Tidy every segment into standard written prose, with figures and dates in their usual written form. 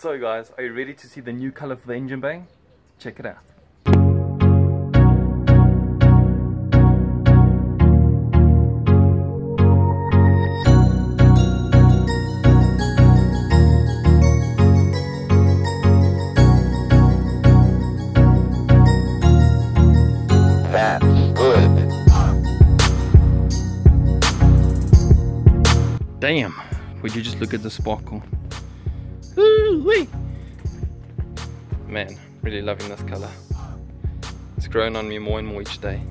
So guys, are you ready to see the new color for the engine bay? Check it out. That's good. Damn, would you just look at the sparkle? Ooh-wee. Man, really loving this color. It's growing on me more and more each day.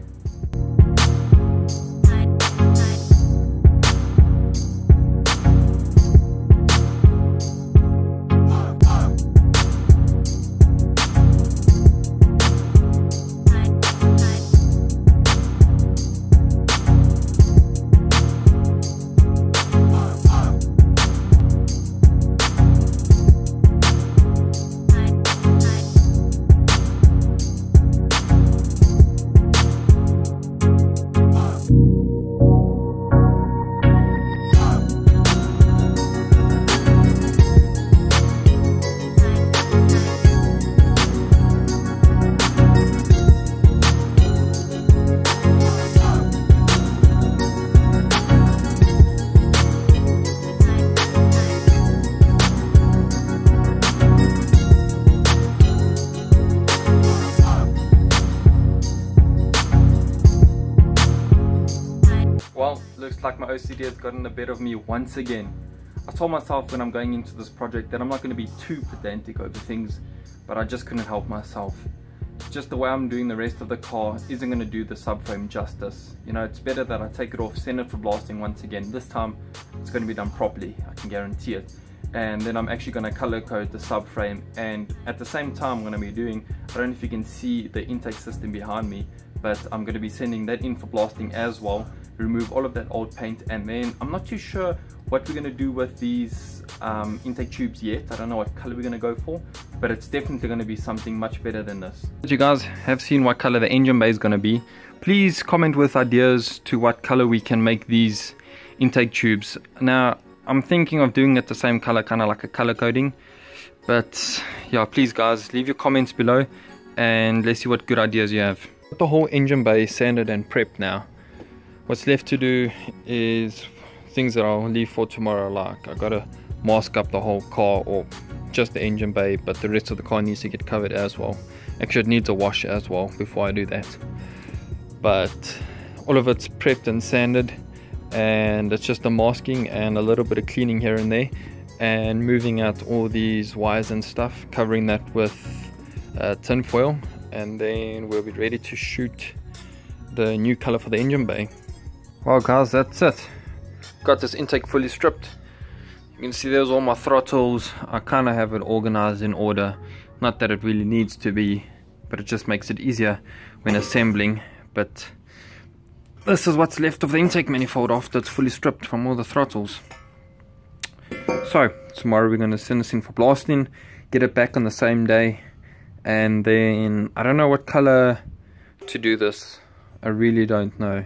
Well, looks like my OCD has gotten the better of me once again. I told myself when I'm going into this project that I'm not going to be too pedantic over things, but I just couldn't help myself. Just the way I'm doing the rest of the car isn't going to do the subframe justice. You know, it's better that I take it off, send it for blasting once again. This time it's going to be done properly, I can guarantee it. And then I'm actually going to color code the subframe, and at the same time I'm going to be doing, I don't know if you can see the intake system behind me, but I'm going to be sending that in for blasting as well. Remove all of that old paint, and then I'm not too sure what we're going to do with these intake tubes yet. I don't know what color we're going to go for, but it's definitely going to be something much better than this. If you guys have seen what color the engine bay is going to be, please comment with ideas to what color we can make these intake tubes. Now I'm thinking of doing it the same color, kind of like a color coding, but yeah, please guys, leave your comments below and let's see what good ideas you have. The whole engine bay is sanded and prepped now. What's left to do is things that I'll leave for tomorrow, like I gotta mask up the whole car, or just the engine bay, but the rest of the car needs to get covered as well. Actually, it needs a wash as well before I do that. But all of it's prepped and sanded, and it's just the masking and a little bit of cleaning here and there, and moving out all these wires and stuff, covering that with tin foil, and then we'll be ready to shoot the new color for the engine bay. Well guys, that's it. Got this intake fully stripped. You can see there's all my throttles. I kind of have it organized in order. Not that it really needs to be, but it just makes it easier when assembling. But this is what's left of the intake manifold after it's fully stripped from all the throttles. So tomorrow we're going to send this in for blasting, get it back on the same day, and then I don't know what color to do this. I really don't know.